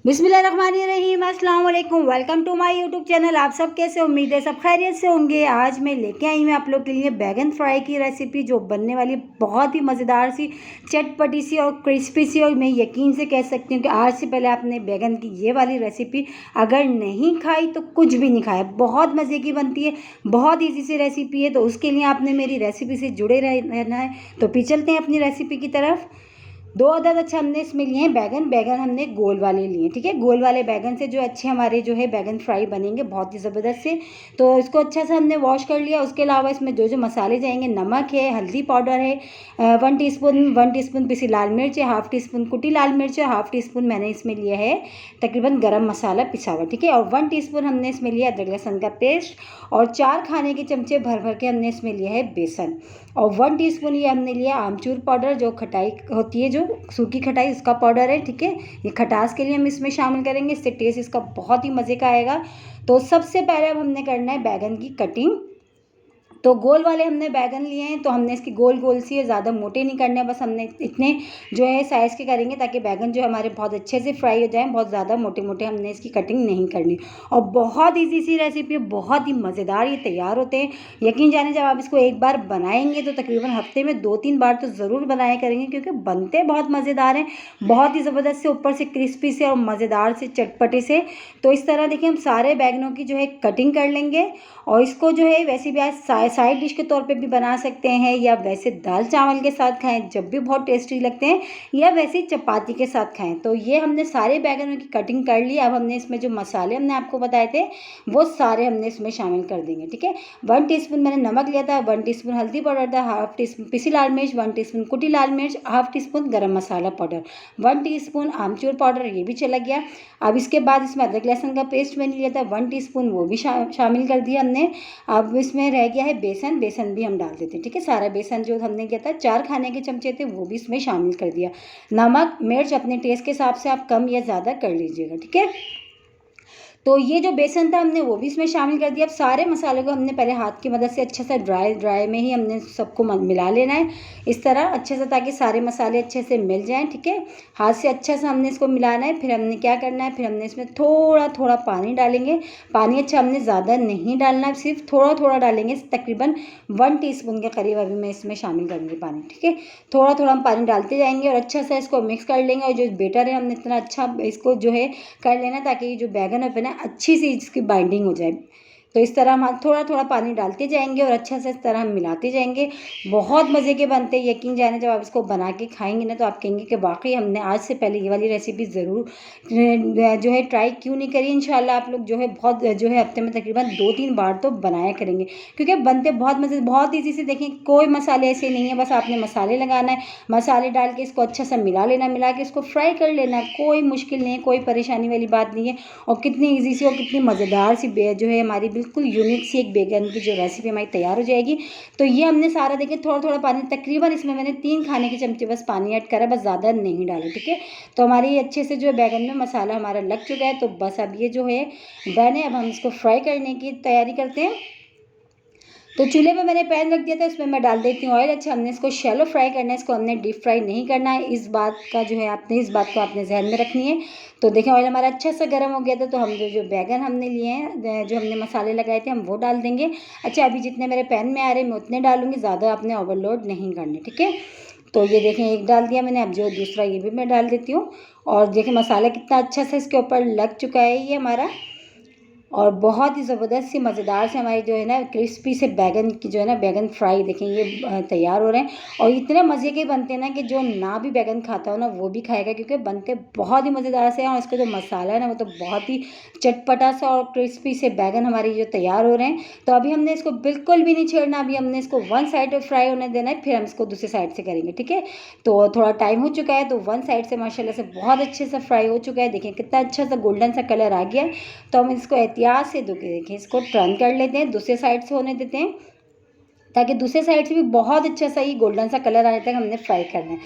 बिस्मिल्लाहिर्रहमानिर्रहीम, अस्सलाम वालेकुम। Welcome to my YouTube channel. आप सब कैसे, उम्मीद है सब खैरियत से होंगे। आज मैं लेके आई हूँ आप लोग के लिए बैगन फ्राई की रेसिपी, जो बनने वाली बहुत ही मज़ेदार सी, चटपटी सी और क्रिस्पी सी। और मैं यकीन से कह सकती हूँ कि आज से पहले आपने बैगन की ये वाली रेसिपी अगर नहीं खाई तो कुछ भी नहीं खाया। बहुत मज़े की बनती है, बहुत ईजी सी रेसिपी है। तो उसके लिए आपने मेरी रेसिपी से जुड़े रहना है। तो फिर चलते हैं अपनी रेसिपी की तरफ। 2 अदद अच्छा हमने इसमें लिए हैं बैगन हमने गोल वाले लिए, ठीक है। गोल वाले बैगन से जो अच्छे हमारे जो है बैगन फ्राई बनेंगे बहुत ही ज़बरदस्त से। तो इसको अच्छा से हमने वॉश कर लिया। उसके अलावा इसमें जो जो मसाले जाएंगे, नमक है, हल्दी पाउडर है, 1 टीस्पून पिसी लाल मिर्च है, 1/2 टीस्पून कुटी लाल मिर्च है, 1/2 टीस्पून मैंने इसमें लिया है तकरीबन गरम मसाला पिसा हुआ, ठीक है। और 1 टीस्पून हमने इसमें लिया अदरक लहसुन का पेस्ट। और 4 खाने के चमचे भर भर के हमने इसमें लिया है बेसन। और 1 टीस्पून ये हमने लिया आमचूर पाउडर, जो खटाई होती है, जो सूखी खटाई, उसका पाउडर है, ठीक है। ये खटास के लिए हम इसमें शामिल करेंगे, इससे टेस्ट इसका बहुत ही मज़े का आएगा। तो सबसे पहले अब हमने करना है बैगन की कटिंग। तो गोल वाले हमने बैगन लिए हैं, तो हमने इसकी गोल गोल सी, ज़्यादा मोटे नहीं करने, बस हमने इतने जो है साइज़ के करेंगे ताकि बैगन जो हमारे बहुत अच्छे से फ्राई हो जाए। बहुत ज़्यादा मोटे मोटे हमने इसकी कटिंग नहीं करनी। और बहुत ईजी सी रेसिपी, बहुत ही मज़ेदार ये तैयार होते हैं। यकीन जाने, जब आप इसको एक बार बनाएंगे तो तकरीबन हफ्ते में 2-3 बार तो ज़रूर बनाया करेंगे, क्योंकि बनते बहुत मज़ेदार हैं, बहुत ही ज़बरदस्त से, ऊपर से क्रिस्पी से और मज़ेदार से, चटपटे से। तो इस तरह देखिए हम सारे बैगनों की जो है कटिंग कर लेंगे। और इसको जो है वैसे भी आज साइड डिश के तौर पे भी बना सकते हैं, या वैसे दाल चावल के साथ खाएं जब भी बहुत टेस्टी लगते हैं, या वैसे चपाती के साथ खाएं। तो ये हमने सारे बैगनों की कटिंग कर ली। अब हमने इसमें जो मसाले हमने आपको बताए थे वो सारे हमने इसमें शामिल कर देंगे, ठीक है। 1 टीस्पून मैंने नमक लिया था, 1 टीस्पून हल्दी पाउडर था, 1/2 टीस्पून पिसी लाल मिर्च, 1 टीस्पून कुटी लाल मिर्च, 1/2 टीस्पून गरम मसाला पाउडर, 1 टीस्पून आमचूर पाउडर, ये भी चला गया। अब इसके बाद इसमें अदरक लहसुन का पेस्ट मैंने लिया था 1 टीस्पून, वो भी शामिल कर दिया हमने। अब इसमें रह गया है बेसन भी हम डाल देते हैं, ठीक है। सारा बेसन जो हमने किया था 4 खाने के चमचे थे, वो भी इसमें शामिल कर दिया। नमक मिर्च अपने टेस्ट के हिसाब से आप कम या ज़्यादा कर लीजिएगा, ठीक है। तो ये जो बेसन था हमने वो भी इसमें शामिल कर दिया। अब सारे मसाले को हमने पहले हाथ की मदद से अच्छे से ड्राई में ही हमने सबको मिला लेना है इस तरह अच्छे से, ताकि सारे मसाले अच्छे से मिल जाएं, ठीक है। हाथ से अच्छे से हमने इसको मिलाना है। फिर हमने क्या करना है, फिर हमने इसमें थोड़ा थोड़ा पानी डालेंगे। पानी अच्छा हमने ज़्यादा नहीं डालना है, सिर्फ थोड़ा थोड़ा डालेंगे, तकरीबन 1 टीस्पून के करीब अभी मैं इसमें शामिल करूँगी पानी, ठीक है। थोड़ा थोड़ा हम पानी डालते जाएंगे और अच्छा से इसको मिक्स कर लेंगे। और जो बेटर है हमने इतना अच्छा इसको जो है कर लेना, ताकि ये जो बैगन है ना अच्छी सी इसकी बाइंडिंग हो जाए। तो इस तरह हम थोड़ा थोड़ा पानी डालते जाएंगे और अच्छा से इस तरह हम मिलाते जाएंगे। बहुत मज़े के बनते हैं, यकीन जाने जब आप इसको बना के खाएंगे ना तो आप कहेंगे कि वाकई हमने आज से पहले ये वाली रेसिपी ज़रूर जो है ट्राई क्यों नहीं करी। इंशाल्लाह आप लोग जो है बहुत जो है हफ्ते में तकरीबन 2-3 बार तो बनाया करेंगे, क्योंकि बनते बहुत मज़े, बहुत ईजी से। देखें कोई मसाले ऐसे नहीं है, बस आपने मसाले लगाना है, मसाले डाल के इसको अच्छा सा मिला लेना, मिला के इसको फ्राई कर लेना है। कोई मुश्किल नहीं है, कोई परेशानी वाली बात नहीं है। और कितनी ईजी सी और कितनी मज़ेदार सी जो है हमारी बिल्कुल यूनिक सी एक बैगन की जो रेसिपी हमारी तैयार हो जाएगी। तो ये हमने सारा देखें थोड़ा थोड़ा पानी, तकरीबन इसमें मैंने 3 खाने के चमचे बस पानी ऐड करा, बस ज़्यादा नहीं डाला, ठीक है। तो हमारी अच्छे से जो बैगन में मसाला हमारा लग चुका है। तो बस अब ये जो है डन है। अब हम इसको फ्राई करने की तैयारी करते हैं। तो चूल्हे पे मैंने पैन रख दिया था, इसमें मैं डाल देती हूँ ऑयल। अच्छा हमने इसको शैलो फ्राई करना है, इसको हमने डीप फ्राई नहीं करना है। इस बात को आपने जहन में रखनी है। तो देखें ऑयल हमारा अच्छा सा गर्म हो गया था। तो हम जो बैगन हमने लिए हैं, जो हमने मसाले लगाए थे, हम वो डाल देंगे। अच्छा अभी जितने मेरे पैन में आ रहे हैं मैं उतने डालूंगी, ज़्यादा आपने ओवरलोड नहीं करने, ठीक है। तो ये देखें एक डाल दिया मैंने, अब जो दूसरा ये भी मैं डाल देती हूँ। और देखें मसाला कितना अच्छा से इसके ऊपर लग चुका है ये हमारा। और बहुत ही ज़बरदस्त सी मज़ेदार से हमारी जो है ना क्रिस्पी से बैगन की जो है ना बैगन फ्राई देखें ये तैयार हो रहे हैं। और इतने मज़े के बनते हैं ना कि जो ना भी बैगन खाता हो ना वो भी खाएगा, क्योंकि बनते बहुत ही मज़ेदार से हैं। और इसका जो मसाला है ना वो तो बहुत ही चटपटा सा और क्रिस्पी से बैगन हमारी जो तैयार हो रहे हैं। तो अभी हमने इसको बिल्कुल भी नहीं छेड़ना, अभी हमने इसको 1 साइड पर फ्राई होने देना है, फिर हम इसको दूसरी साइड से करेंगे, ठीक है। तो थोड़ा टाइम हो चुका है, तो 1 साइड से माशाल्लाह से बहुत अच्छे से फ्राई हो चुका है। देखें कितना अच्छा सा गोल्डन सा कलर आ गया। तो हम इसको एहतियात से देखें इसको टर्न कर लेते हैं, दूसरे साइड से होने देते हैं, ताकि दूसरे साइड से भी बहुत अच्छा सा ही गोल्डन सा कलर आने तक हमने फ्राई करना है।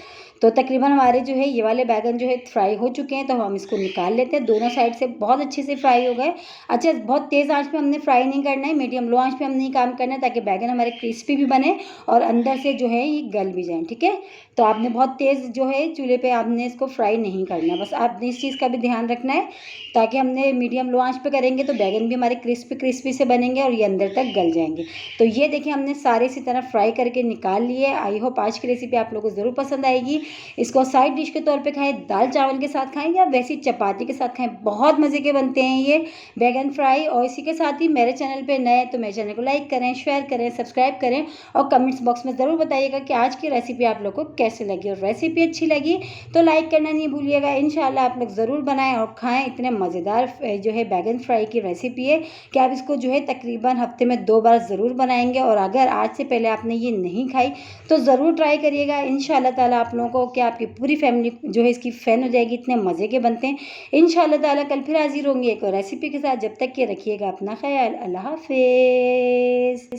तो तकरीबन हमारे जो है ये वाले बैगन जो है फ्राई हो चुके हैं, तो हम इसको निकाल लेते हैं। दोनों साइड से बहुत अच्छे से फ्राई हो गए। अच्छा, बहुत तेज़ आंच पे हमने फ्राई नहीं करना है, मीडियम लो आंच पे हमने ये काम करना है, ताकि बैगन हमारे क्रिस्पी भी बने और अंदर से जो है ये गल भी जाएँ, ठीक है। तो आपने बहुत तेज़ जो है चूल्हे पे आपने इसको फ्राई नहीं करना, बस आपने इस चीज़ का भी ध्यान रखना है, ताकि हमने मीडियम लो आंच पे करेंगे तो बैगन भी हमारे क्रिस्पी क्रिस्पी से बनेंगे और ये अंदर तक गल जाएंगे। तो ये देखिए हमने सारे इसी तरह फ्राई करके निकाल लिए। आई होप आज की रेसिपी आप लोगों को ज़रूर पसंद आएगी। इसको साइड डिश के तौर पे खाएं, दाल चावल के साथ खाएं या वैसी चपाती के साथ खाएं, बहुत मज़े के बनते हैं ये बैगन फ्राई। और इसी के साथ ही मेरे चैनल पे नए तो मेरे चैनल को लाइक करें, शेयर करें, सब्सक्राइब करें और कमेंट्स बॉक्स में ज़रूर बताइएगा कि आज की रेसिपी आप लोग को कैसे लगी। और रेसिपी अच्छी लगी तो लाइक करना नहीं भूलिएगा। इंशाल्लाह आप लोग ज़रूर बनाएं और खाएं। इतने मज़ेदार जो है बैगन फ्राई की रेसिपी है कि आप इसको जो है तकरीबन हफ्ते में 2 बार ज़रूर बनाएंगे। और अगर आज से पहले आपने ये नहीं खाई तो ज़रूर ट्राई करिएगा। इंशाल्लाह ताला आप लोगों को क्या आपकी पूरी फैमिली जो है इसकी फ़ैन हो जाएगी, इतने मज़े के बनते हैं। इंशाल्लाह ताला कल फिर हाजिर होंगे एक और रेसिपी के साथ। जब तक के रखिएगा अपना ख्याल। अल्लाह हाफ़िज़।